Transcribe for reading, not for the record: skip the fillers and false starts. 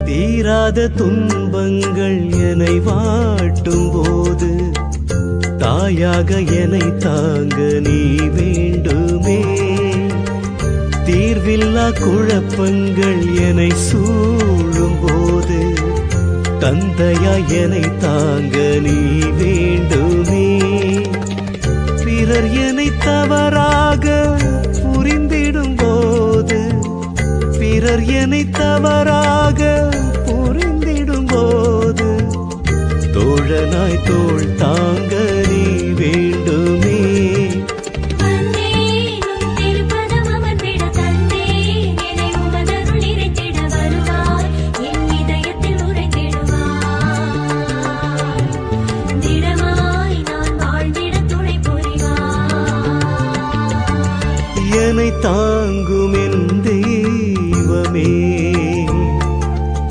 தீராத துன்பங்கள் என்னை வாட்டும் போது தாயாக என்னை தாங்க நீ வேண்டுமே. தீர்வில்லா குழப்பங்கள் என்னை சூழும் போது தந்தையா என்னை தாங்க நீ வேண்டுமே. பிறர் என்னை தவறாக புரிந்திடும் போது பிறர் என்னை தவறாக